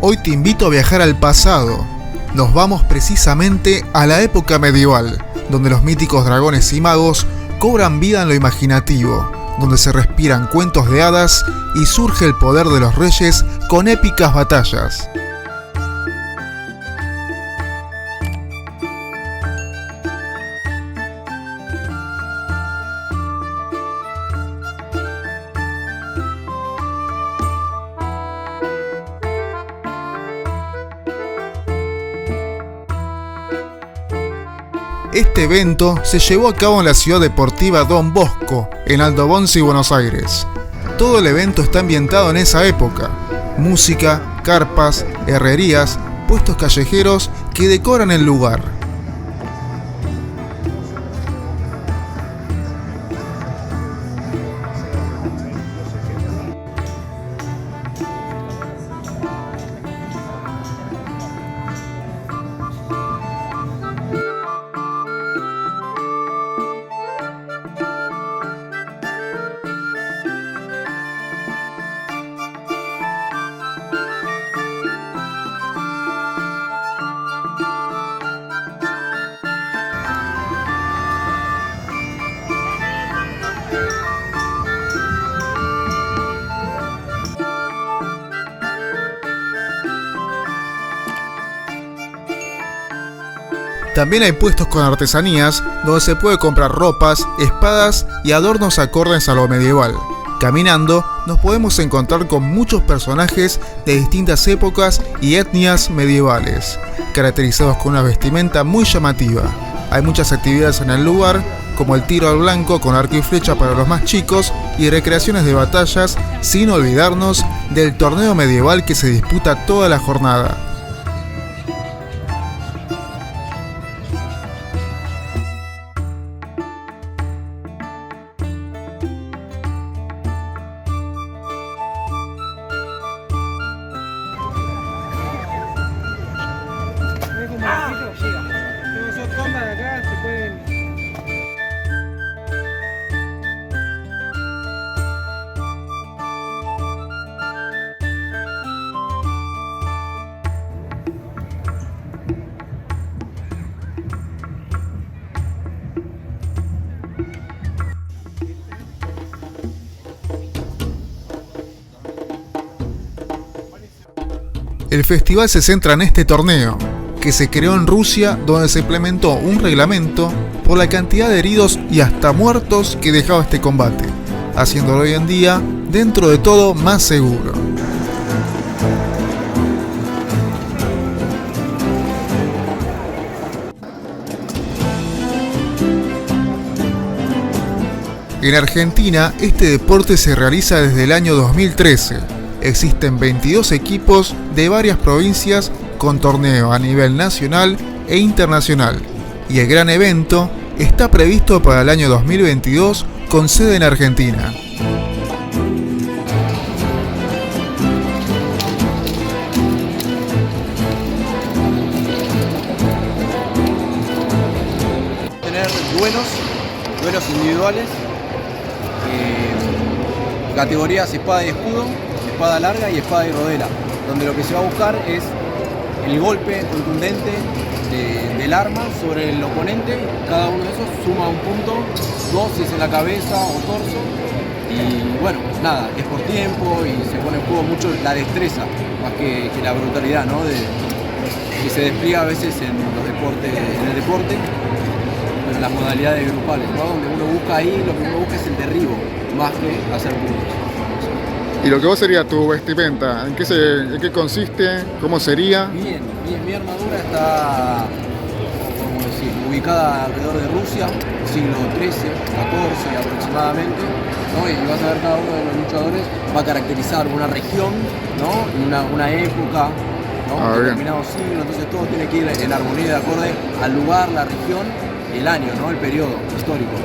Hoy te invito a viajar al pasado. Nos vamos precisamente a la época medieval, donde los míticos dragones y magos cobran vida en lo imaginativo, donde se respiran cuentos de hadas y surge el poder de los reyes con épicas batallas. Este evento se llevó a cabo en la ciudad deportiva Don Bosco, en Alto Bonzi, Buenos Aires. Todo el evento está ambientado en esa época. Música, carpas, herrerías, puestos callejeros que decoran el lugar. También hay puestos con artesanías donde se puede comprar ropas, espadas y adornos acordes a lo medieval. Caminando nos podemos encontrar con muchos personajes de distintas épocas y etnias medievales, caracterizados con una vestimenta muy llamativa. Hay muchas actividades en el lugar, como el tiro al blanco con arco y flecha para los más chicos y recreaciones de batallas, sin olvidarnos del torneo medieval que se disputa toda la jornada. El festival se centra en este torneo, que se creó en Rusia, donde se implementó un reglamento por la cantidad de heridos y hasta muertos que dejaba este combate, haciéndolo hoy en día, dentro de todo, más seguro. En Argentina, este deporte se realiza desde el año 2013. Existen 22 equipos de varias provincias con torneo a nivel nacional e internacional, y el gran evento está previsto para el año 2022 con sede en Argentina. Tener duelos individuales, categorías espada y escudo, espada larga y espada y rodela, donde lo que se va a buscar es el golpe contundente del arma sobre el oponente. Cada uno de esos suma un punto, 2 si es en la cabeza o torso, y bueno, nada, es por tiempo y se pone en juego mucho la destreza, más que la brutalidad, ¿no? Que se despliega a veces en el deporte, en las modalidades grupales, ¿no? Donde uno busca ahí, lo que uno busca es el derribo, más que hacer puntos. ¿Y lo que vos sería tu vestimenta? ¿En qué consiste? ¿Cómo sería? Bien, mi armadura está, ¿cómo decir?, ubicada alrededor de Rusia, siglo XIII, XIV aproximadamente, ¿no? Y vas a ver cada uno de los luchadores va a caracterizar una región, ¿no? Una época, ¿no? Un determinado siglo, entonces todo tiene que ir en armonía de acorde al lugar, la región, el año, ¿no? El periodo histórico.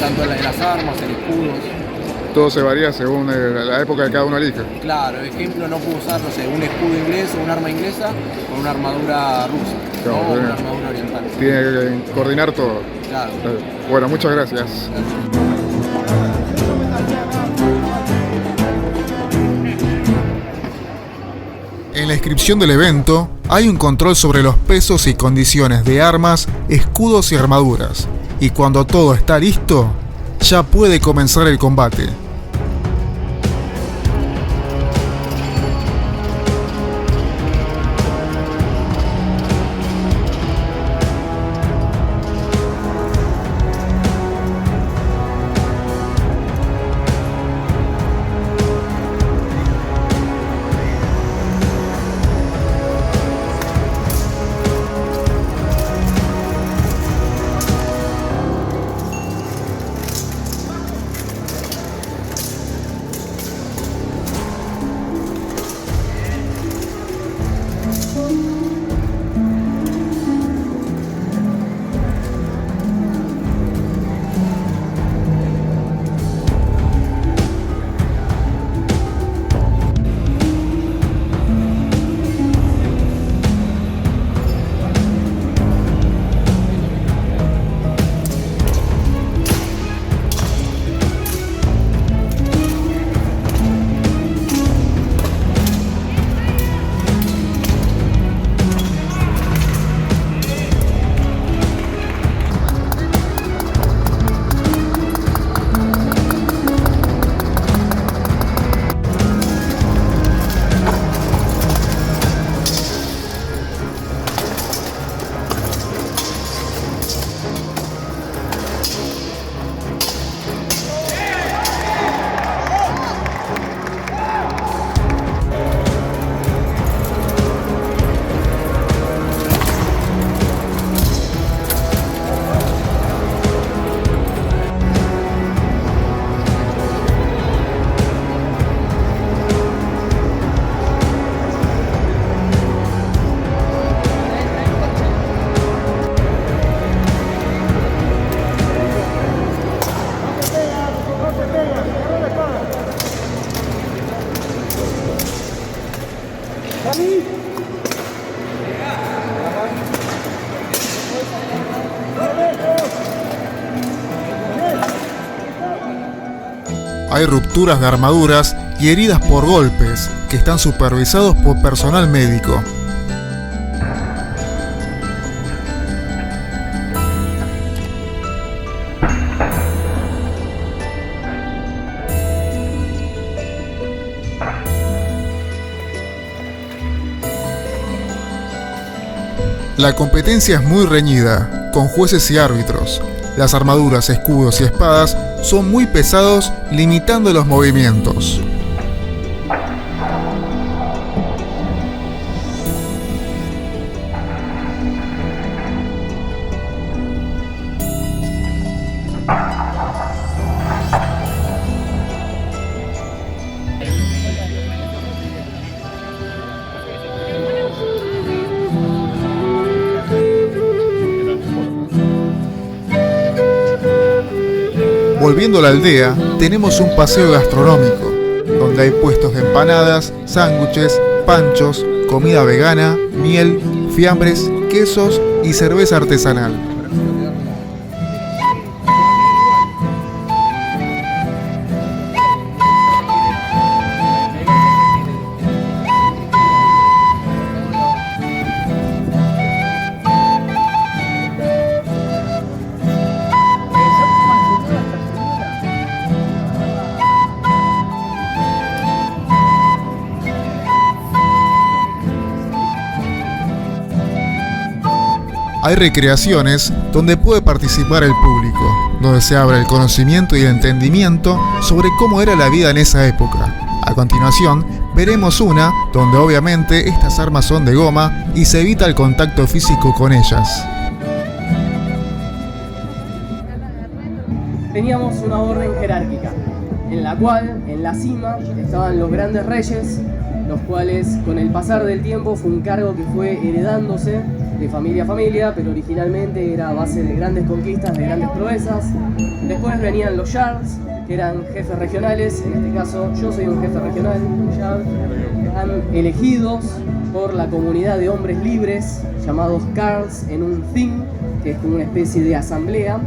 Tanto en las armas, en escudos. Todo se varía según la época que cada uno elija. Claro, ejemplo, no puedo usar, no sé, un escudo inglés o un arma inglesa con una armadura rusa, claro, o una armadura oriental. Tiene que coordinar todo. Claro. Bueno, muchas gracias. Gracias. En la inscripción del evento hay un control sobre los pesos y condiciones de armas, escudos y armaduras. Y cuando todo está listo, ya puede comenzar el combate. Hay rupturas de armaduras y heridas por golpes que están supervisados por personal médico. La competencia es muy reñida, con jueces y árbitros. Las armaduras, escudos y espadas son muy pesados, limitando los movimientos. Volviendo a la aldea, tenemos un paseo gastronómico, donde hay puestos de empanadas, sándwiches, panchos, comida vegana, miel, fiambres, quesos y cerveza artesanal. Hay recreaciones donde puede participar el público, donde se abre el conocimiento y el entendimiento sobre cómo era la vida en esa época. A continuación, veremos una donde obviamente estas armas son de goma y se evita el contacto físico con ellas. Teníamos una orden jerárquica, en la cual, en la cima, estaban los grandes reyes, los cuales con el pasar del tiempo fue un cargo que fue heredándose de familia a familia, pero originalmente era a base de grandes conquistas, de grandes proezas. Después venían los jarls, que eran jefes regionales, en este caso yo soy un jefe regional, jarl, eran elegidos por la comunidad de hombres libres, llamados carls, en un thing, que es como una especie de asamblea.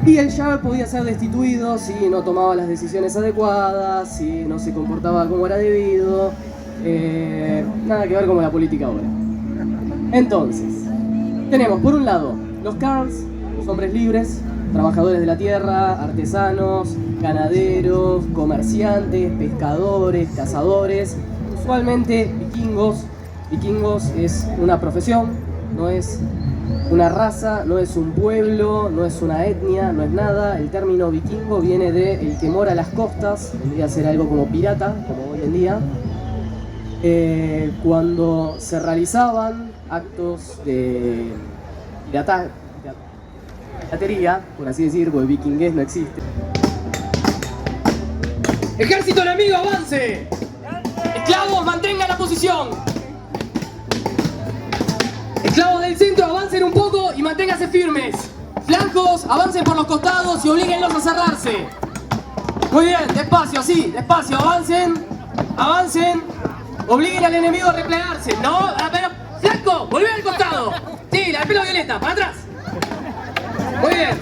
Y el jarl podía ser destituido si no tomaba las decisiones adecuadas, si no se comportaba como era debido, Nada que ver con la política ahora. Entonces, tenemos por un lado los Carls, los hombres libres, trabajadores de la tierra, artesanos, ganaderos, comerciantes, pescadores, cazadores, usualmente vikingos. Vikingos es una profesión, no es una raza, no es un pueblo, no es una etnia, no es nada. El término vikingo viene de el que mora a las costas, vendría a ser algo como pirata, como hoy en día. Cuando se realizaban actos de piratería, por así decir, porque vikingués no existe. ¡Ejército enemigo, avance! ¡Esclavos, mantengan la posición! Esclavos del centro, avancen un poco y manténganse firmes. Flancos, avancen por los costados y oblíguenlos a cerrarse. Muy bien, despacio, así, despacio, avancen, avancen. Obliguen al enemigo a replegarse. No, pero, flanco, volvé al costado. Sí, la de pelo violeta, para atrás. Muy bien.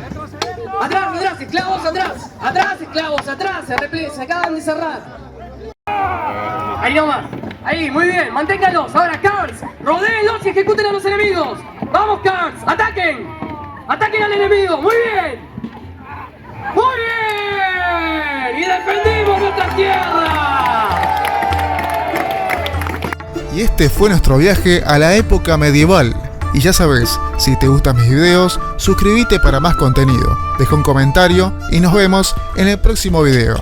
Atrás, esclavos, atrás. Atrás, esclavos, atrás, se acaban de cerrar. Ahí nomás. Ahí, muy bien, manténganlos. Ahora, Carls, rodéenlos y ejecuten a los enemigos. ¡Vamos, Carls! ¡Ataquen! ¡Ataquen al enemigo! ¡Muy bien! ¡Muy bien! ¡Y defendimos nuestra tierra! Y este fue nuestro viaje a la época medieval. Y ya sabes, si te gustan mis videos, suscríbete para más contenido. Deja un comentario y nos vemos en el próximo video.